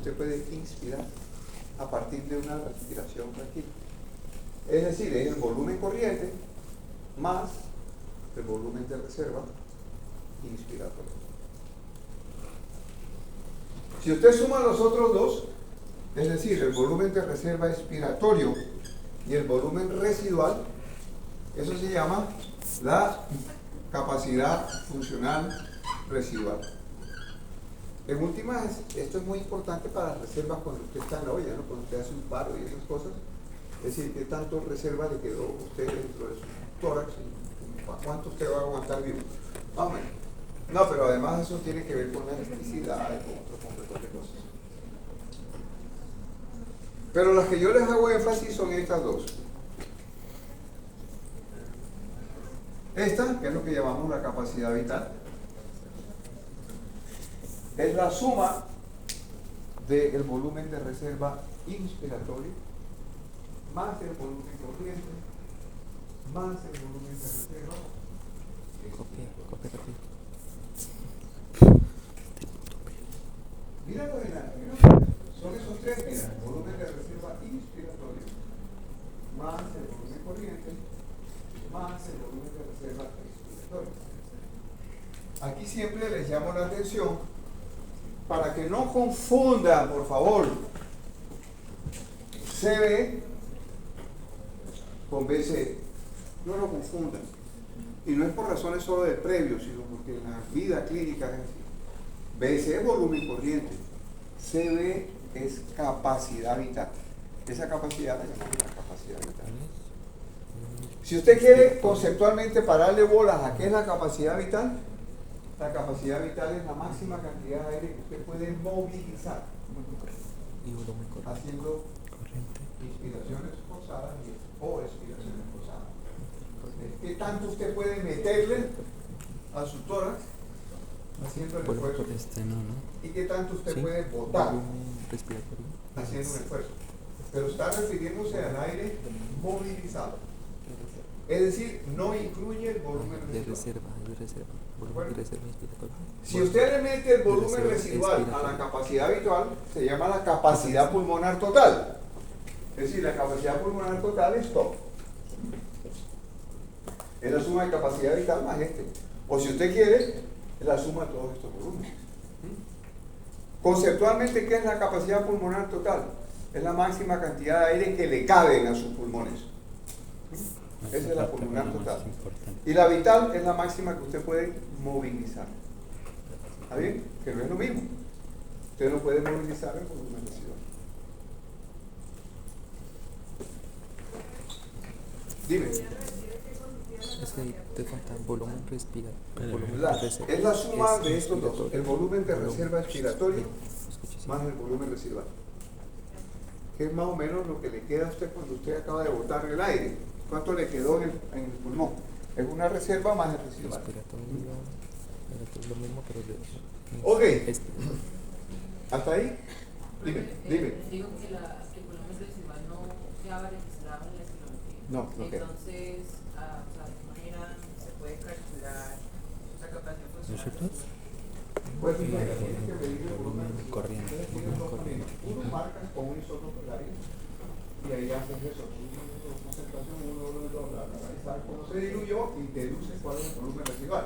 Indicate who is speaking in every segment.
Speaker 1: usted puede inspirar a partir de una respiración tranquila. Es decir, es el volumen corriente más el volumen de reserva inspiratorio. Si usted suma los otros dos, es decir, el volumen de reserva expiratorio y el volumen residual, eso se llama la capacidad funcional residual. En últimas, esto es muy importante para las reservas cuando usted está en la olla, ¿no? Cuando usted hace un paro y esas cosas. Es decir, ¿qué tanto reserva le quedó a usted dentro de su tórax? ¿Cuánto usted va a aguantar vivo? Más o menos. No, pero además eso tiene que ver con la elasticidad y con otro montón de cosas. Pero las que yo les hago énfasis son estas dos. Esta, que es lo que llamamos la capacidad vital, es la suma del volumen de reserva inspiratorio más el volumen corriente más el volumen de reserva.
Speaker 2: Copia.
Speaker 1: Míralo de la, son esos tres, mira, el volumen de reserva inspiratorio más el volumen corriente más el volumen de reserva expiratorio. Aquí siempre les llamo la atención para que no confundan, por favor, CB con BC. No lo confundan. Y no es por razones solo de previo, sino porque en la vida clínica es así. BC es volumen corriente. CB es capacidad vital. Esa capacidad la llamamos la capacidad vital. Si usted quiere conceptualmente pararle bolas a qué es la capacidad vital es la máxima cantidad de aire que usted puede movilizar haciendo inspiraciones forzadas o expiraciones forzadas. ¿Qué tanto usted puede meterle a su tórax haciendo el esfuerzo? ¿Y qué tanto usted puede botar haciendo un esfuerzo? Pero está refiriéndose al aire movilizado. Es decir, no incluye el volumen residual. Si usted le mete el volumen residual a la capacidad habitual, se llama la capacidad pulmonar total. Es decir, la capacidad pulmonar total es todo. Es la suma de capacidad vital más este. O si usted quiere, es la suma de todos estos volúmenes. Conceptualmente, ¿qué es la capacidad pulmonar total? Es la máxima cantidad de aire que le caben a sus pulmones. Esa es la pulmonar total. Y la vital es la máxima que usted puede movilizar. ¿Está bien? Que no es lo mismo. Usted no puede movilizar el volumen residual. Dime.
Speaker 2: Es que ahí te falta volumen respiratorio.
Speaker 1: Es la suma de estos dos. El volumen de reserva expiratorio más el volumen residual. Que es más o menos lo que le queda a usted cuando usted acaba de botar el aire. ¿Cuánto le quedó en el pulmón? Es una reserva más el residual.
Speaker 2: Es lo mismo, pero
Speaker 1: ok. ¿Hasta ahí? Dime.
Speaker 3: Digo que el volumen residual no quedaba registrado en la espirometría.
Speaker 1: No, no queda.
Speaker 3: Entonces, ¿de qué manera se puede calcular la capacidad funcional?
Speaker 1: Pues mira, tienes que medir el volumen
Speaker 2: corriente.
Speaker 1: Uno marcas con un isótopo de aire y ahí haces eso. Concentración 1, 2, sabes cómo se diluyó y deduces cuál es el volumen residual.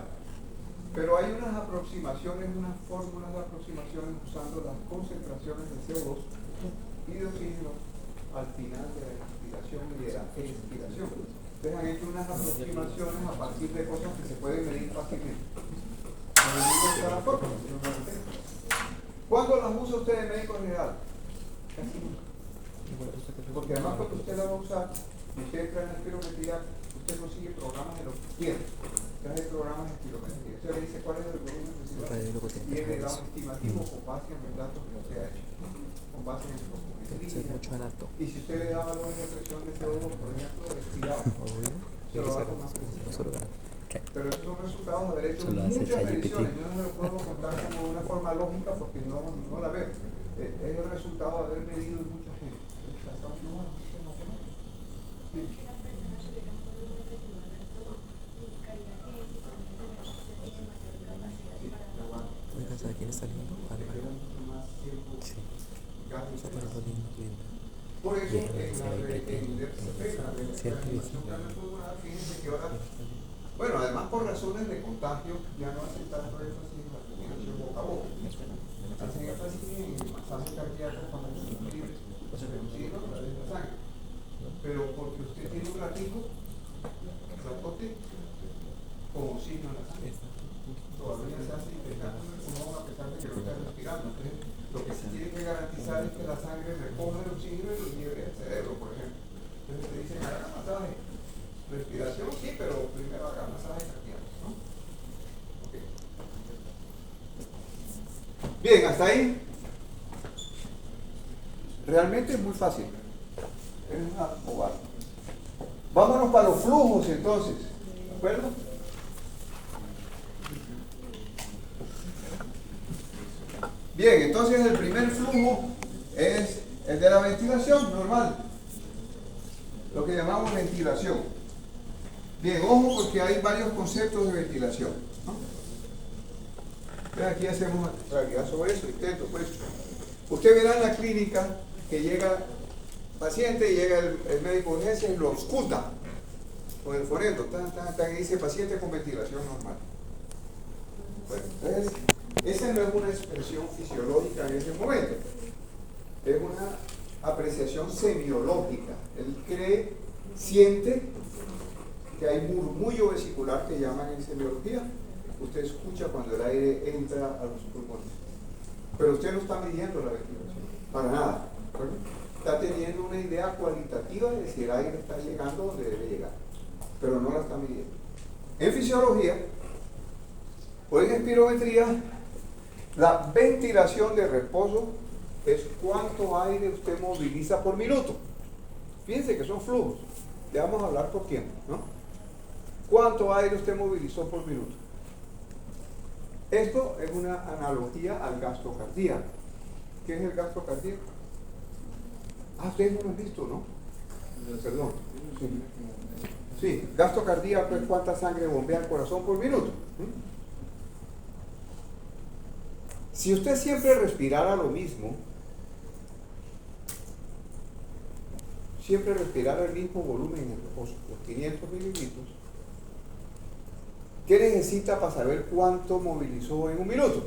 Speaker 1: Pero hay unas aproximaciones, unas fórmulas de aproximaciones usando las concentraciones de CO2 y de oxígeno al final de la inspiración y de la expiración. Ustedes han hecho unas aproximaciones a partir de cosas que se pueden medir fácilmente. ¿Cuándo las usa usted de médico general? Casi nunca. Porque además cuando usted la va a usar, y usted entra en la espirometría, usted consigue programas de lo que quiere. Usted hace programas de espirometría. Usted le dice cuál es el volumen residual y él le da un estimativo con base en los datos que usted ha hecho. Con base en la y si usted le da valores de presión de CO2, por ejemplo, respirado, se lo va a tomar. Pero esos son resultados de haber hecho muchas mediciones. Yo no me lo puedo contar como una forma lógica porque no la veo. Es el resultado de haber medido en mucha gente.
Speaker 2: Oiga, ¿sabe quién está viendo? Sí.
Speaker 1: gases.
Speaker 2: Pero lo mismo que-
Speaker 1: Por eso,
Speaker 2: Bien,
Speaker 1: en
Speaker 2: sí,
Speaker 1: la
Speaker 2: hay que
Speaker 1: reanimación cardiopulmonar, fíjense que ahora, bueno, además por razones de contagio, ya no hacen tanto énfasis en la respiración boca a boca. Hacen énfasis en el masaje cardíaco para suplir el oxígeno a través de la sangre. Pero porque usted tiene un ratico, ratote, con oxígeno en la sangre. Todavía se hace infectando el pulmón a pesar de que lo está respirando. Entonces, lo que se tiene que garantizar es que la sangre recoja el oxígeno y lo lleve al cerebro, por ejemplo. Entonces te dicen, haga masaje. Respiración sí, pero primero haga masaje cardíaco, ¿no? Okay. Bien, hasta ahí. Realmente es muy fácil. Es una bobada. Vámonos para los flujos entonces. ¿De acuerdo? Bien, entonces el primer flujo es el de la ventilación normal, lo que llamamos ventilación. Bien, ojo porque hay varios conceptos de ventilación, ¿no? Entonces aquí hacemos realidad sobre eso, intento pues. Usted verá en la clínica que llega paciente y llega el médico de urgencia y lo ausculta con el fonendo, y dice paciente con ventilación normal. Bueno, entonces, esa no es una expresión fisiológica en ese momento, es una apreciación semiológica. Él siente que hay murmullo vesicular que llaman en semiología. Usted escucha cuando el aire entra a los pulmones, pero usted no está midiendo la ventilación, para nada. ¿Verdad? Está teniendo una idea cualitativa de si el aire está llegando donde debe llegar, pero no la está midiendo. En fisiología o en espirometría, la ventilación de reposo es cuánto aire usted moviliza por minuto. Fíjense que son flujos. Ya vamos a hablar por tiempo, ¿no? ¿Cuánto aire usted movilizó por minuto? Esto es una analogía al gasto cardíaco. ¿Qué es el gasto cardíaco? Ah, ustedes no lo han visto, ¿no? Perdón. Sí, gasto cardíaco es cuánta sangre bombea el corazón por minuto. Si usted siempre respirara lo mismo, siempre respirara el mismo volumen en reposo, los 500 mililitros, ¿qué necesita para saber cuánto movilizó en un minuto?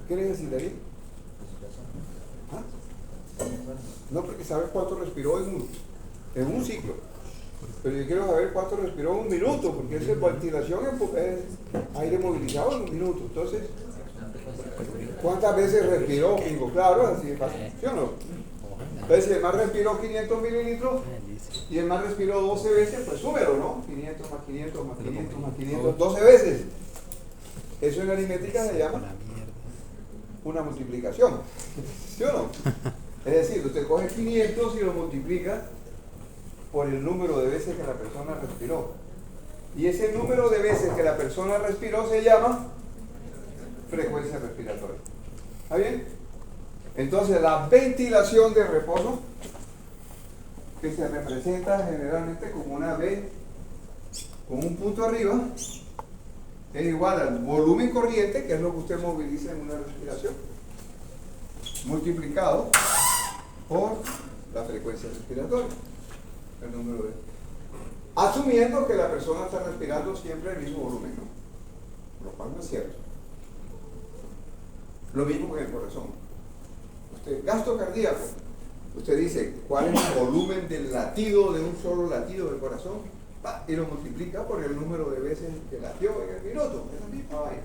Speaker 1: ¿Qué necesitaría? ¿Ah? No, porque saber cuánto respiró en un ciclo. Pero yo quiero saber cuánto respiró en un minuto, porque esa ventilación es aire movilizado en un minuto. Entonces, ¿cuántas veces respiró? Digo, claro, así es fácil, ¿sí o no? Entonces, si el mar respiró 500 mililitros y el mar respiró 12 veces, pues súmelo, ¿no? 500 más 500 más 500 más 500, 12 veces. Eso en aritmética se llama una multiplicación, ¿sí o no? Es decir, usted coge 500 y lo multiplica por el número de veces que la persona respiró. Y ese número de veces que la persona respiró se llama frecuencia respiratoria. ¿Está bien? Entonces, la ventilación de reposo, que se representa generalmente como una V con un punto arriba, es igual al volumen corriente, que es lo que usted moviliza en una respiración, multiplicado por la frecuencia respiratoria, el número de... Asumiendo que la persona está respirando siempre el mismo volumen, ¿no? Lo cual no es cierto. Lo mismo con el corazón. Usted, gasto cardíaco, usted dice cuál es el volumen del latido, de un solo latido del corazón, y lo multiplica por el número de veces que latió en el minuto. Es la misma vaina.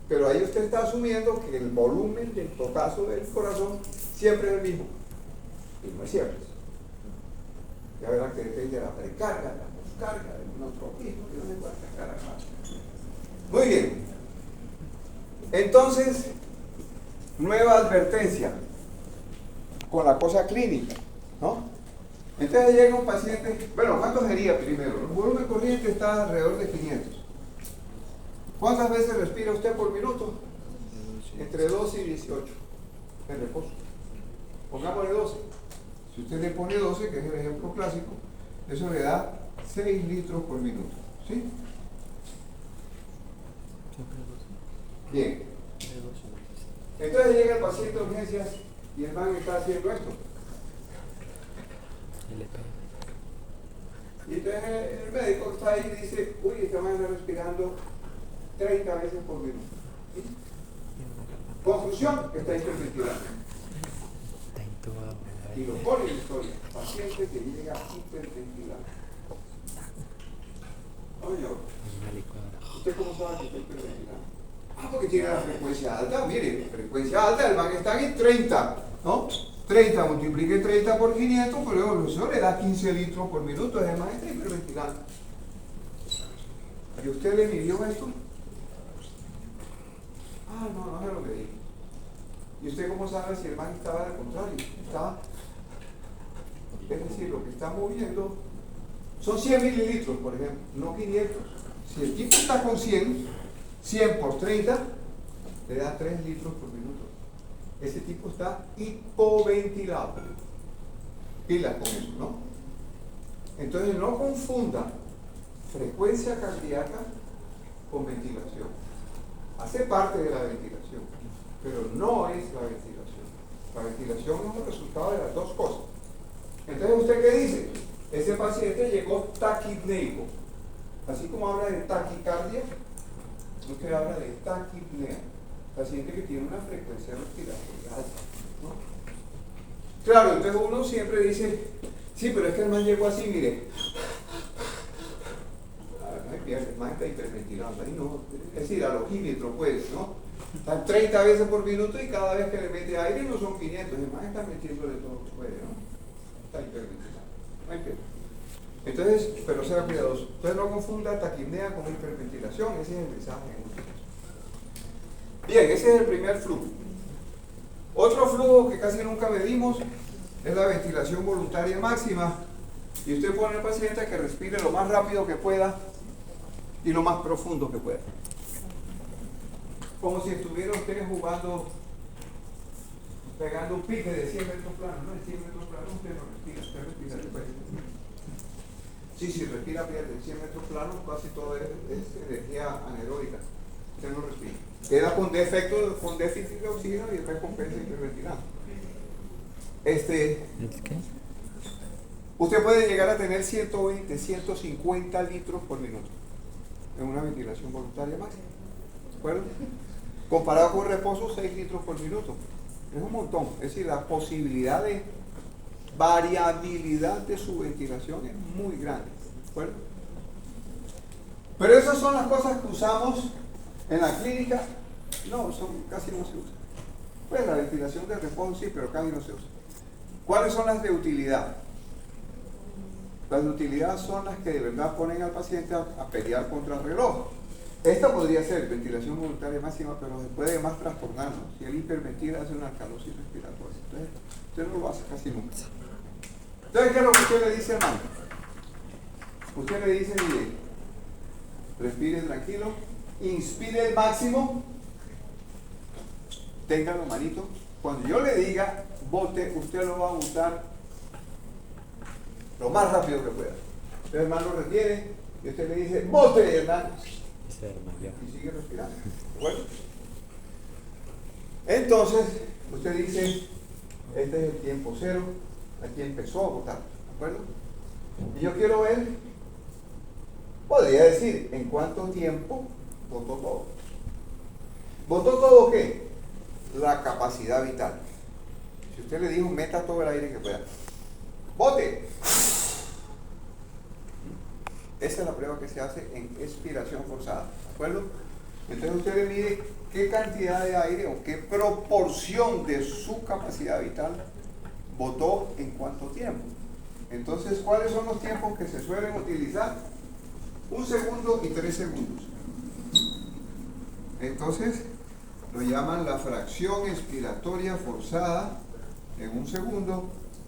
Speaker 1: Pero ahí usted está asumiendo que el volumen del tocazo del corazón siempre es el mismo. Y no es cierto. Ya verán que depende de la precarga, de la poscarga, del neutropismo, y no sé cuántas caras más. Muy bien. Entonces, nueva advertencia con la cosa clínica, ¿no? Entonces llega un paciente, bueno, ¿cuánto sería primero? El volumen corriente está alrededor de 500. ¿Cuántas veces respira usted por minuto? Entre 12 y 18 en reposo. Pongámosle 12. Si usted le pone 12, que es el ejemplo clásico, eso le da 6 litros por minuto. ¿Sí? Bien. Entonces llega el paciente a urgencias y el man está haciendo esto.
Speaker 2: LP.
Speaker 1: Y entonces el médico está ahí y dice, uy, este man está respirando 30 veces por minuto. ¿Sí? Conclusión, está hiperventilando.
Speaker 2: Está intubado.
Speaker 1: Y lo pone en la historia, paciente que llega hiperventilando. Oye,
Speaker 2: Una licuadora.
Speaker 1: ¿usted cómo sabe que está hiperventilando? Ah, porque tiene la frecuencia alta. Mire, frecuencia alta, el man está en 30, ¿no? 30, multiplique 30 por 500, pero eso le da 15 litros por minuto, es el man está hiperventilando. ¿Y usted le midió esto? Ah, no se lo medí. ¿Y usted cómo sabe si el man estaba al contrario? Estaba, es decir, lo que está moviendo son 100 mililitros, por ejemplo, no 500. Si el tipo está con 100 por 30, le da 3 litros por minuto. Ese tipo está hipoventilado. Pilas con eso, ¿no? Entonces no confunda frecuencia cardíaca con ventilación. Hace parte de la ventilación, pero no es la ventilación. La ventilación es un resultado de las dos cosas. Entonces, ¿usted qué dice? Ese paciente llegó taquipneico. Así como habla de taquicardia, usted habla de taquipnea. Paciente que tiene una frecuencia respiratoria alta, ¿no? Claro, entonces uno siempre dice, sí, pero es que el man llegó así, mire. No hay pierde, el man está hiperventilando. Ahí no, es decir, al ojímetro, pues, ¿no? Están 30 veces por minuto y cada vez que le mete aire no son 500. El man está metiéndole todo lo que puede, ¿no? Está hiperventilando. No hay pierde. Entonces, pero sea cuidadoso. Entonces no confunda taquipnea con hiperventilación, ese es el mensaje. Bien, ese es el primer flujo. Otro flujo que casi nunca medimos es la ventilación voluntaria máxima. Y usted pone al paciente a que respire lo más rápido que pueda y lo más profundo que pueda. Como si estuviera usted jugando, pegando un pique de 100 metros planos. No, en 100 metros planos usted no respira, usted respira después. Sí, si respira pierde. En 100 metros planos casi todo es energía anaeróbica. Usted no respira. Queda con defecto, con déficit de oxígeno y después compensa hiperventilando.
Speaker 2: ¿Qué?
Speaker 1: Usted puede llegar a tener 120, 150 litros por minuto en una ventilación voluntaria máxima. ¿De acuerdo? Comparado con reposo, 6 litros por minuto. Es un montón. Es decir, la posibilidad de variabilidad de su ventilación es muy grande. ¿De acuerdo? Pero esas son las cosas que usamos en la clínica. No, casi no se usa. Pues la ventilación de reposo sí, pero casi no se usa. ¿Cuáles son las de utilidad? Las de utilidad son las que de verdad ponen al paciente a pelear contra el reloj. Esta podría ser ventilación voluntaria máxima, pero se puede más trastornarnos. Si él hiperventila, hace una alcalosis respiratoria. Entonces, usted no lo hace casi nunca. Entonces, ¿qué es lo que usted le dice, hermano? Usted le dice, mire, respire tranquilo, inspire el máximo, téngalo manito. Cuando yo le diga, bote, usted lo va a botar lo más rápido que pueda. El hermano lo retiene y usted le dice, bote, hermano. Y sigue respirando. ¿De acuerdo? Entonces, usted dice, este es el tiempo cero, aquí empezó a botar. ¿De acuerdo? Y yo quiero ver, podría decir, ¿en cuánto tiempo botó todo? ¿Botó todo qué? La capacidad vital. Si usted le dijo, meta todo el aire que pueda. ¡Bote! Esa es la prueba que se hace en expiración forzada. ¿De acuerdo? Entonces usted le mide qué cantidad de aire o qué proporción de su capacidad vital botó en cuánto tiempo. Entonces, ¿cuáles son los tiempos que se suelen utilizar? 1 segundo y 3 segundos. Entonces, lo llaman la fracción expiratoria forzada en 1 segundo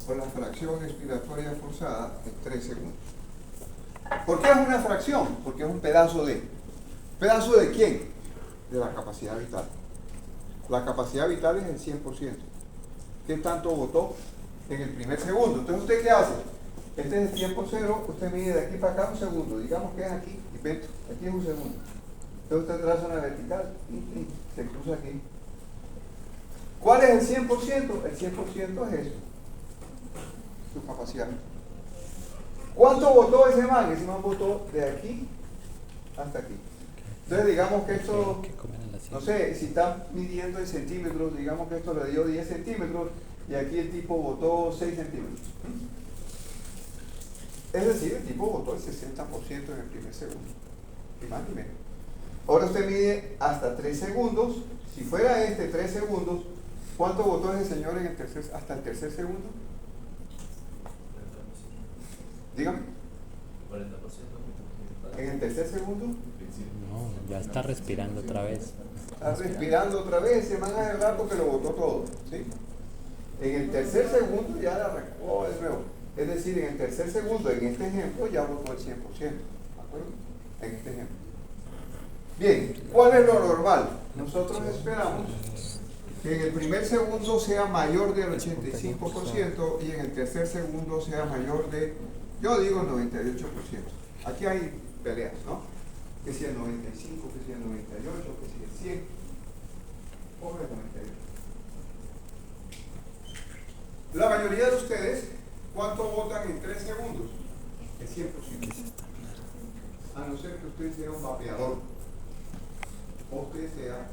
Speaker 1: o la fracción expiratoria forzada en 3 segundos. ¿Por qué es una fracción? Porque es un pedazo de. ¿Pedazo de quién? De la capacidad vital. La capacidad vital es el 100%. ¿Qué tanto botó en el primer segundo? Entonces, ¿usted qué hace? Este es el tiempo cero, usted mide de aquí para acá 1 segundo. Digamos que es aquí, invento, aquí es 1 segundo. Entonces usted traza una vertical y se cruza aquí. ¿Cuál es el 100%? El 100% es eso, su capacidad. ¿Cuánto votó ese man? Ese man votó de aquí hasta aquí. Entonces digamos que esto, no sé, si están midiendo en centímetros, digamos que esto le dio 10 centímetros y aquí el tipo votó 6 centímetros. Es decir, el tipo votó el 60% en el primer segundo, ni más ni menos. Ahora usted mide hasta 3 segundos. Si fuera 3 segundos, ¿cuánto votó ese señor en hasta el tercer segundo? Dígame. 40%. ¿En el tercer segundo?
Speaker 2: No, ya está respirando otra vez.
Speaker 1: Está respirando otra vez, se manda el rato que lo votó todo, ¿sí? En el tercer segundo ya la arrancó de nuevo. Es decir, en el tercer segundo, en este ejemplo, ya votó el 100%. ¿De acuerdo? En este ejemplo. Bien, ¿cuál es lo normal? Nosotros esperamos que en el primer segundo sea mayor del 85% y en el tercer segundo sea mayor de, yo digo, 98%. Aquí hay peleas, ¿no? Que si el 95, que si el 98, que si el 100. Pobre 98. La mayoría de ustedes, ¿cuánto votan en 3 segundos? El 100%. A no ser que usted sea un vapeador o usted sea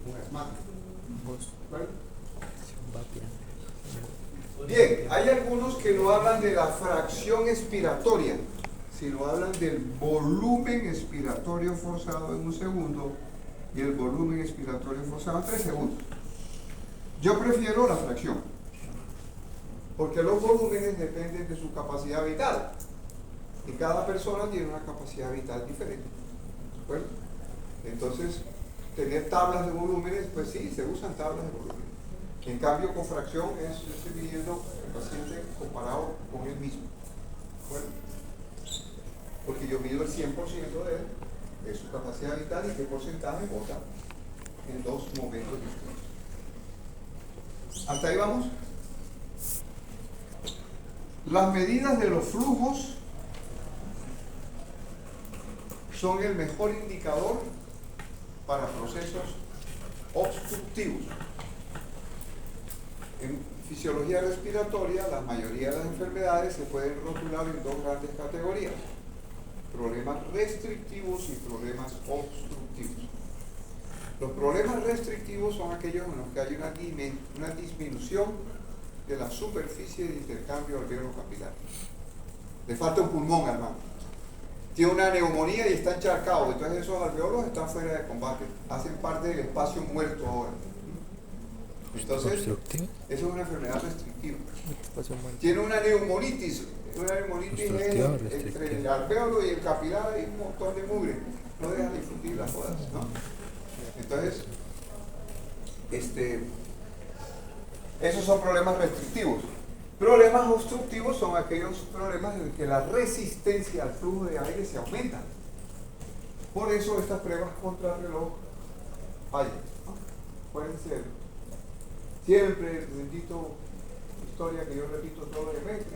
Speaker 1: un asmático. ¿Vale? Bien, hay algunos que no hablan de la fracción expiratoria, sino hablan del volumen expiratorio forzado en 1 segundo y el volumen expiratorio forzado en 3 segundos. Yo prefiero la fracción, porque los volúmenes dependen de su capacidad vital y cada persona tiene una capacidad vital diferente. ¿De acuerdo? Entonces, tener tablas de volúmenes, pues sí, se usan tablas de volúmenes. En cambio, con fracción yo estoy midiendo el paciente comparado con él mismo. ¿De acuerdo? Porque yo mido el 100% de él, de su capacidad vital y qué porcentaje vota en 2 momentos distintos. ¿Hasta ahí vamos? Las medidas de los flujos son el mejor indicador para procesos obstructivos. En fisiología respiratoria, la mayoría de las enfermedades se pueden rotular en 2 grandes categorías: problemas restrictivos y problemas obstructivos. Los problemas restrictivos son aquellos en los que hay una disminución de la superficie de intercambio alveolo-capilar. Le falta un pulmón, hermano. Tiene una neumonía y está encharcado, entonces esos alveolos están fuera de combate, hacen parte del espacio muerto ahora. Entonces, eso es una enfermedad restrictiva. Tiene una neumonitis es entre el alveolo y el capilar hay un montón de mugre, no dejan difundir las jodas, ¿no? Entonces, esos son problemas restrictivos. Problemas obstructivos son aquellos problemas en que la resistencia al flujo de aire se aumenta. Por eso estas pruebas contra reloj fallan, ¿no? Pueden ser siempre el bendito historia que yo repito doblemente.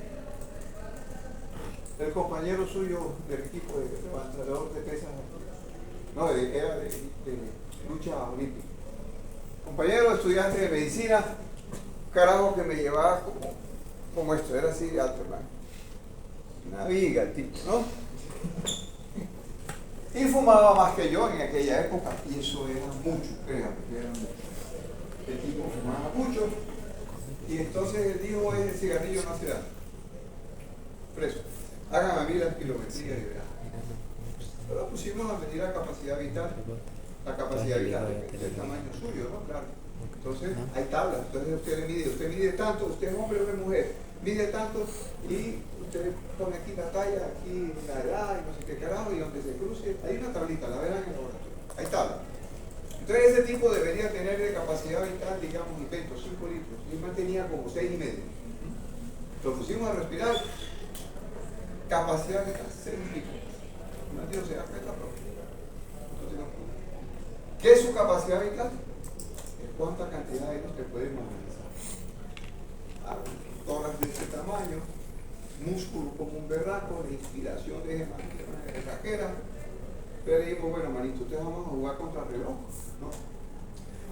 Speaker 1: El compañero suyo del equipo de levantador de pesas, no, era de lucha olímpica. Compañero estudiante de medicina, carajo que me llevaba como esto, era así de alto, hermano. Una viga el tipo, ¿no? Y fumaba más que yo en aquella época, y eso era mucho, créanme, era mucho. El tipo fumaba mucho, y entonces él dijo: el cigarrillo no se da. Preso. Háganme a mí la kilometría de verano. Pero pusimos a medir la capacidad vital. La capacidad vital del tamaño suyo, ¿no? Claro. Entonces hay tablas, entonces usted mide tanto, usted es hombre o es mujer, mide tanto y usted pone aquí la talla, aquí la edad y no sé qué carajo, y donde se cruce, hay una tablita, la verán en el laboratorio, hay tabla. Entonces ese tipo debería tener de capacidad vital, digamos, invento, 5 litros, y él mantenía como 6,5. Lo pusimos a respirar, capacidad vital 6 litros. No Dios se da cuenta propia. ¿Qué es su capacidad vital? ¿Cuánta cantidad de ellos te pueden movilizar? Toras de ese tamaño, músculo como un berraco, de inspiración de raquera. Pero le digo: bueno, manito, ustedes vamos a jugar contra reloj, ¿no?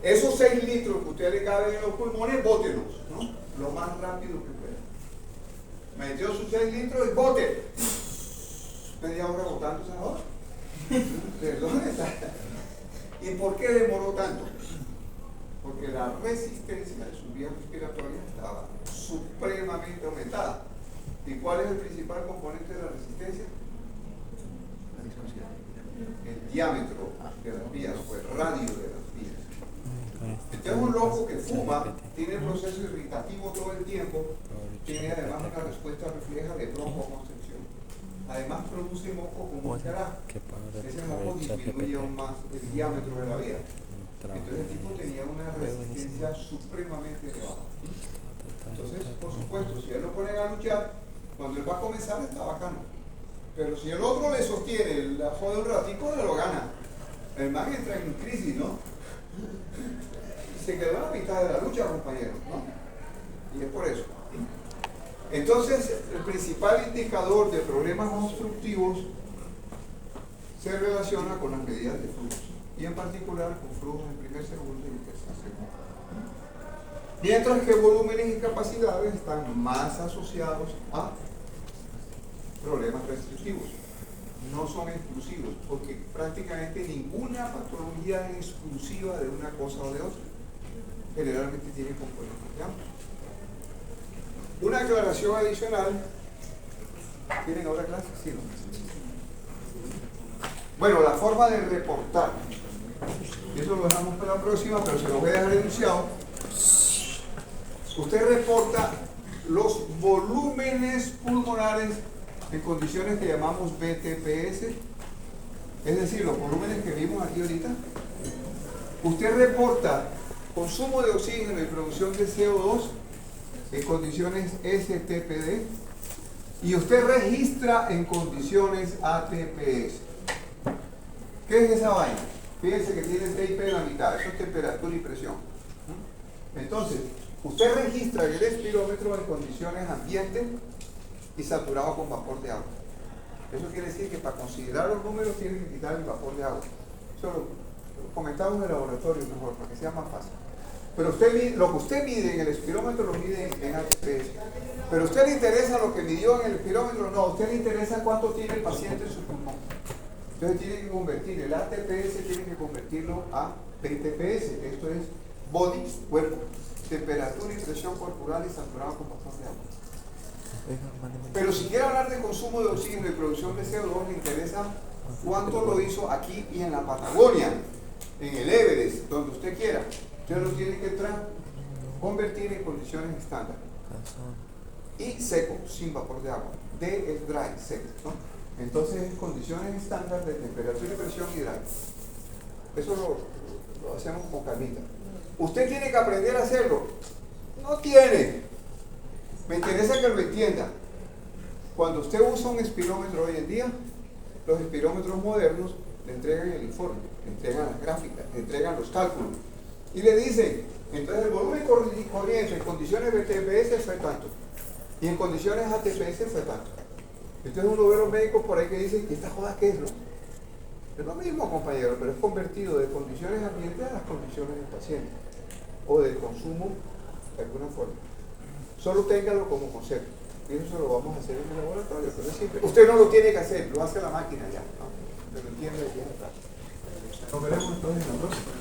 Speaker 1: Esos esos 6 litros que usted le caben en los pulmones, bótelos, ¿no? Lo más rápido que pueda. Metió sus 6 litros y bote. Media hora botando esa hora. Perdón, ¿y por qué demoró tanto? Porque la resistencia de sus vías respiratorias estaba supremamente aumentada. ¿Y cuál es el principal componente de la resistencia? El diámetro de las vías o el radio de las vías. Entonces un loco que fuma tiene un proceso irritativo todo el tiempo, tiene además una respuesta refleja de broncoconstricción. Además produce moco como un carajo. Ese moco disminuye aún más el diámetro de la vía. Entonces el tipo tenía una resistencia supremamente elevada. Entonces, por supuesto, si él lo ponen a luchar, cuando él va a comenzar está bacano. Pero si el otro le sostiene, la jode un ratico, lo gana. El man entra en crisis, ¿no? Se quedó en la mitad de la lucha, compañero, ¿no? Y es por eso. Entonces, el principal indicador de problemas obstructivos se relaciona con las medidas de flujo, y en particular con flujos en primer segundo y en tercer segundo. Mientras que volúmenes y capacidades están más asociados a problemas restrictivos. No son exclusivos, porque prácticamente ninguna patología es exclusiva de una cosa o de otra. Generalmente tiene componentes de ambos. Una aclaración adicional. ¿Tienen ahora clases? Sí, ¿no? Bueno, la forma de reportar. Eso lo dejamos para la próxima, pero se lo voy a dejar enunciado. Usted reporta los volúmenes pulmonares en condiciones que llamamos BTPS, es decir, los volúmenes que vimos aquí ahorita. Usted reporta consumo de oxígeno y producción de CO2 en condiciones STPD, y usted registra en condiciones ATPS. ¿Qué es esa vaina? Fíjense que tiene TIP en la mitad, eso es temperatura y presión. Entonces, usted registra el espirómetro en condiciones ambiente y saturado con vapor de agua. Eso quiere decir que para considerar los números tiene que quitar el vapor de agua. Eso lo comentamos en el laboratorio mejor, para que sea más fácil. Pero usted, lo que usted mide en el espirómetro lo mide en ATPS. Pero a usted le interesa lo que midió en el espirómetro, no, a usted le interesa cuánto tiene el paciente en su pulmón. Entonces tiene que convertir el ATPS, tiene que convertirlo a BTPS, esto es body, cuerpo, temperatura y presión corporal y saturado con vapor de agua. Pero si quiere hablar de consumo de oxígeno y producción de CO2, le interesa cuánto lo hizo aquí y en la Patagonia, en el Everest, donde usted quiera. Usted lo tiene que convertir en condiciones estándar. Y seco, sin vapor de agua. D es dry, seco, ¿no? Entonces, en condiciones estándar de temperatura y presión y dry. Eso lo hacemos con calmita. ¿Usted tiene que aprender a hacerlo? No tiene. Me interesa que lo entienda. Cuando usted usa un espirómetro hoy en día, los espirómetros modernos le entregan el informe, le entregan las gráficas, le entregan los cálculos y le dicen, entonces el volumen corriente en condiciones BTPS fue tanto y en condiciones ATPS fue tanto. Entonces uno ve los médicos por ahí que dicen, ¿y esta joda qué es, no? Es lo mismo, compañero, pero es convertido de condiciones ambientales a las condiciones del paciente o del consumo de alguna forma. Solo téngalo como concepto. Y eso se lo vamos a hacer en el laboratorio, pero es simple. Usted no lo tiene que hacer, lo hace la máquina ya, ¿no? Pero entiende que ya está. Nos veremos entonces en la próxima.